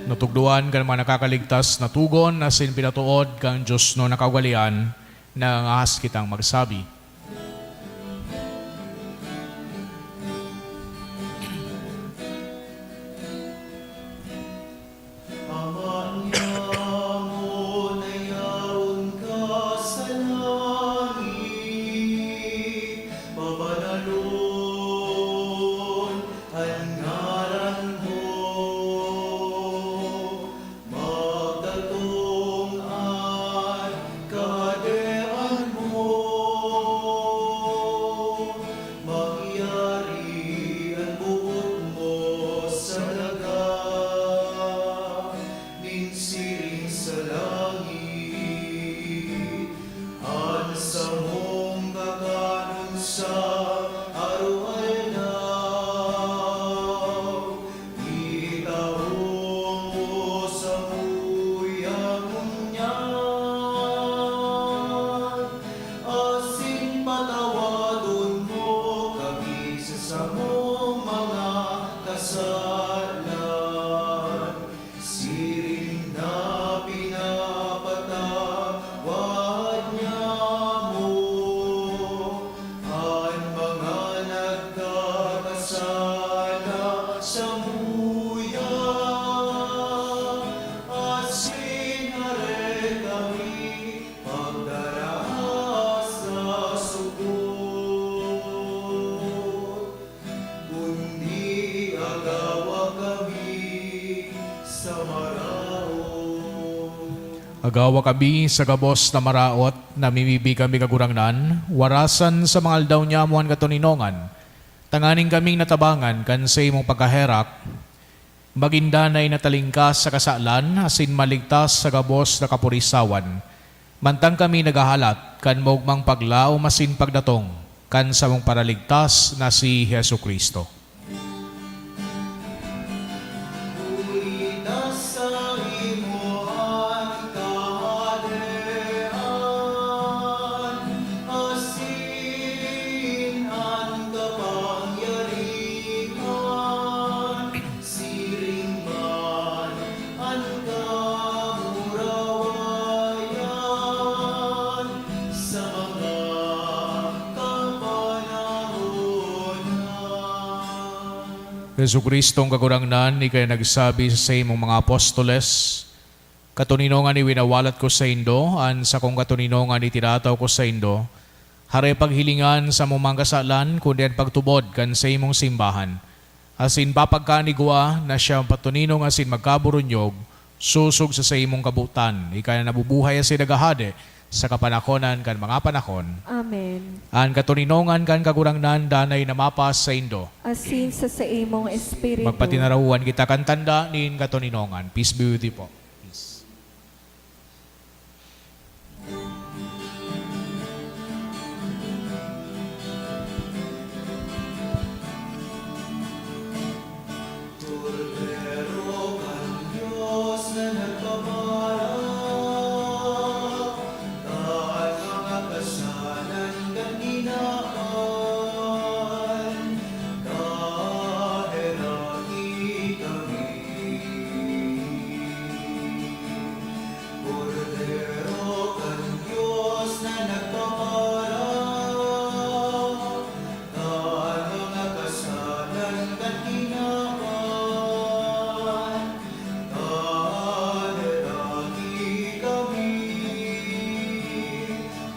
C: Natugduan kan mga nakakaligtas na tugon na sin pinatuod kang Diyos no nakawalian na ahas kitang magsabi. Agawa kami sa gabos na maraot, namimibi kami kagurangnan, warasan sa mga aldaw niya muan katuninongan, tanganing kaming natabangan kan sa imong pagkaherak, magindanay na talingkas sa kasalan, asin maligtas sa gabos na kapurisawan, mantang kami nagahalat, kan maugmang paglao masin pagdatong, kan sa mong paraligtas na si Hesu Kristo.
B: Ulita sa imuhang kaharian, asin ang kapangyarihan, siringman ang kamurawayan, sa mga kapanahonan.
C: Hesu Kristong kagurangnan, ikay nagsabi sa imong mga apostoles, katuninongan ni winawalat ko sa indo, an sa kong katuninongan itinataw ko sa indo, hare paghilingan sa mong mga kasalan, kundi ang pagtubod kan sa imong simbahan. Asin papagkanigwa na siya patuninong asin magkaburunyog, susog sa imong kabutan, ikay na nabubuhay asin nagahade, sa kapanakonan kan mga panahon.
A: Amen.
C: An katuninongan kan kagurangnan, danay na mapas sa indo.
A: Asin sa imong espiritu.
C: Magpatinarahuan kita kan tanda nin katuninongan. Peace be with you po. Peace.
B: Cordero kang Diyos na nagpaparang, daan mga kasalan kang ginaan, kaheraki kami. Cordero kang Diyos na nagpaparang, daan mga kasalan kang ginaan, kaheraki kami.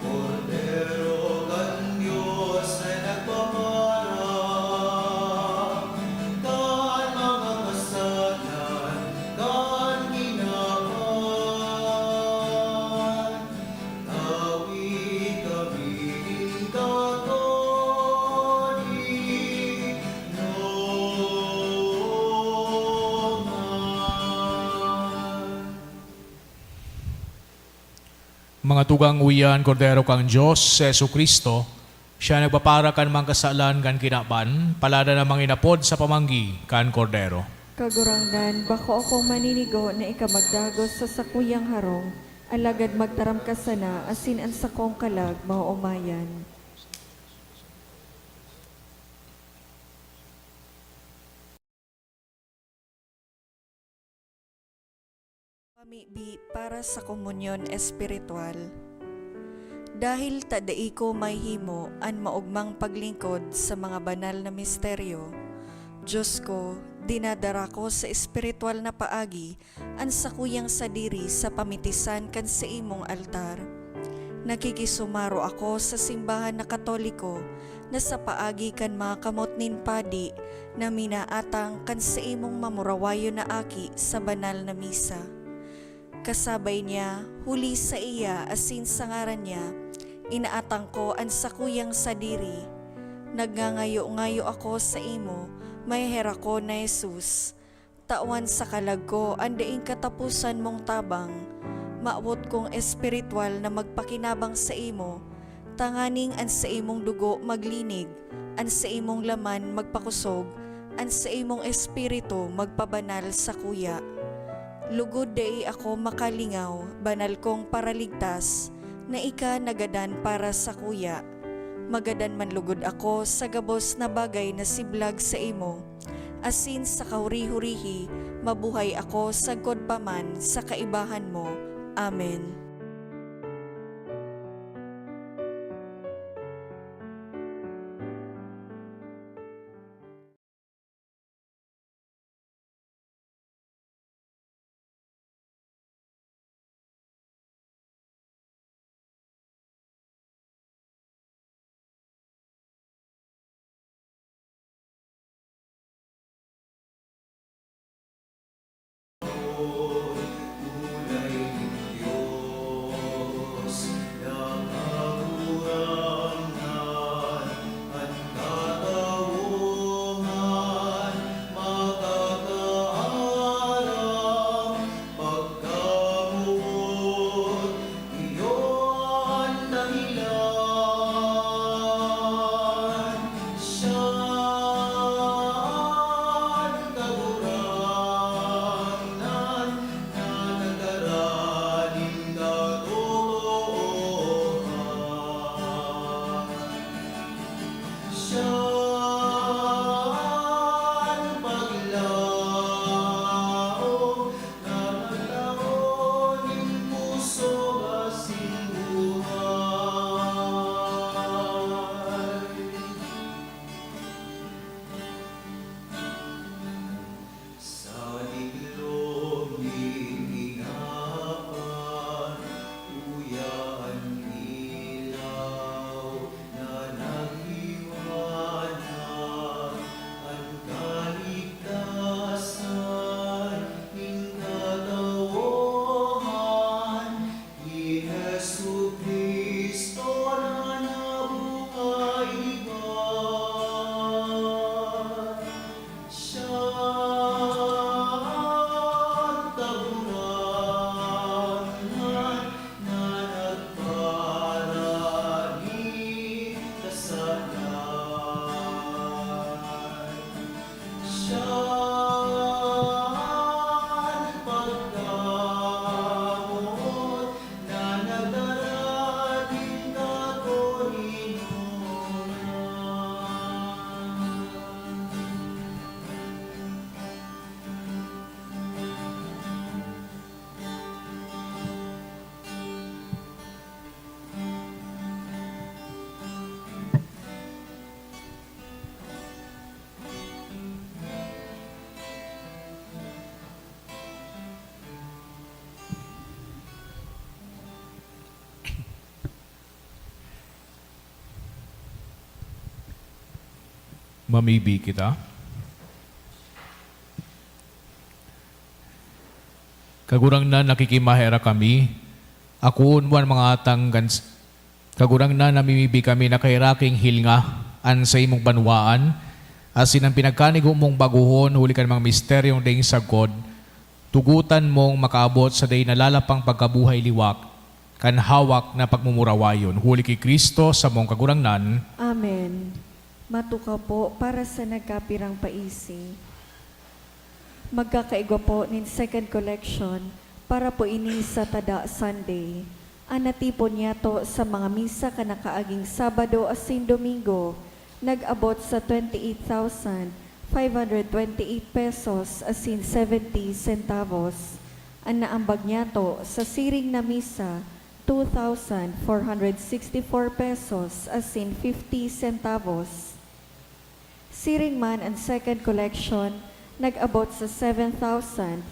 B: Cordero kang Diyos na nagpaparang, daan mga kasalan kang ginaan, tawid kami ng katolinongan.
C: Mga tugang uyan, Kordero kang Diyos, Hesu Kristo, siya nagpapara kan mga kasalan kan kinaban, palada namang inapod sa pamanggi kan Kordero.
A: Kagurangnan, bako akong maninigo na ikamagdagos sa sakuyang harong, alagad magtaram ka sana, asin ang sakong kalag, mauumayan. Pamibi para sa komunyon espiritual. Dahil tadai ko may himo an maugmang paglingkod sa mga banal na misteryo, Diyos ko, dinadara ko sa espiritual na paagi ang sakuyang sadiri sa pamitisan kan sa imong altar. Nakikisumaro ako sa simbahan na Katoliko na sa paagi kan mga kamot nin padi na minaatang kan sa imong mamurawayo na aki sa banal na misa. Kasabay niya, huli sa iya asin sa ngaran niya, inaatang ko ang sakuyang sadiri. Nagngangayo-ngayo ako sa imo, may hera ko na Jesus. Tawan sa kalag ko, andaing katapusan mong tabang. Maabot kong espiritual na magpakinabang sa imo, tanganing an sa imong dugo maglinig, an sa imong laman magpakusog, an sa imong espiritu magpabanal sa kuya. Lugod dai ako makalingaw, banal kong paraligtas, na ika nagadan para sa kuya. Magadan man lugod ako sa gabos na bagay na siblag sa imo. Asin sa kauri-hurihi, mabuhay ako sagkod paman sa kaibahan mo. Amen.
C: Mamibi kita. Kagurang na nakikimahera kami, ako unwan mga tanggan, kagurang na namimibi kami na kay raking hilnga, an sa imong banwaan, asin ang pinagkanigo mong baguhon, huli ka mga misteryong ding sagod, tugutan mong makaabot sa day nalalapang pagkabuhay liwak, kan hawak na pagmumurawayon, huli kay Kristo sa mong kagurangnan.
A: Amen. Matukaw po para sa nagkapirang paisi. Magkakaigwa po nin second collection para po ini sa Tada Sunday. Anatipon niya to sa mga misa kanakaaging Sabado asin Domingo, nag-abot sa 28,528 pesos asin 70 centavos. Ang naambag niya to sa siring na misa, 2,464 pesos asin 50 centavos. Siring man ang second collection, nag-abot sa 7,348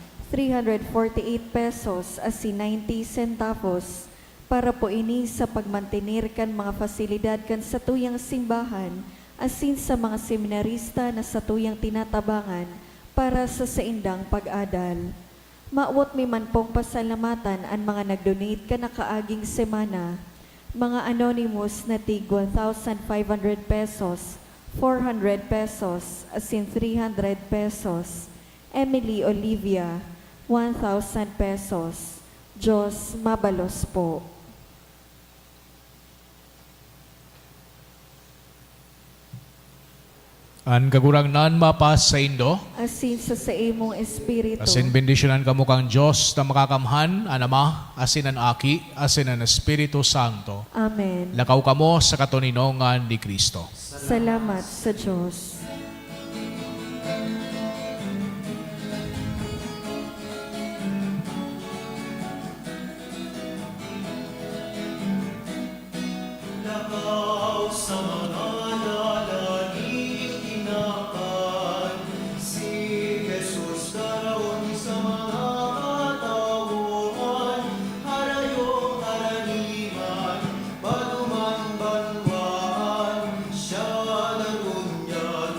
A: pesos asin 90 centavos para po ini sa pagmantenir kan mga fasilidad kan sa tuyang simbahan asin sa mga seminarista na sa tuyang tinatabangan para sa saindang pag-adal. Maawot mi man pong pasalamatan ang mga nag-donate ka nakaaging semana, mga anonymous na tig 1,500 pesos, 400 pesos, asin 300 pesos. Emily Olivia, 1,000 pesos. Diyos mabalos po.
C: An kagurangnan mapas sa Indo,
A: Asin sa imong espiritu.
C: asin bendisyonan kamo kang Diyos na makakamhan, an Ama, asin an Aki, asin an Espiritu Santo.
A: Amen.
C: Lakaw kamo sa katuninongan ni Kristo.
A: Salamat sa Diyos.
B: Lakaw sa mga lalangit tinakan, si Jesus daraon sa mga katawuan, harayong haraniman, baguman banwaan, siya nagunyan-unyan.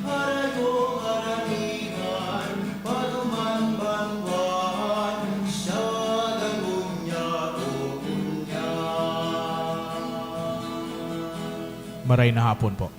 B: Harayong haraniman, baguman banwaan, siya nagunyan-unyan.
C: Maray na hapon po.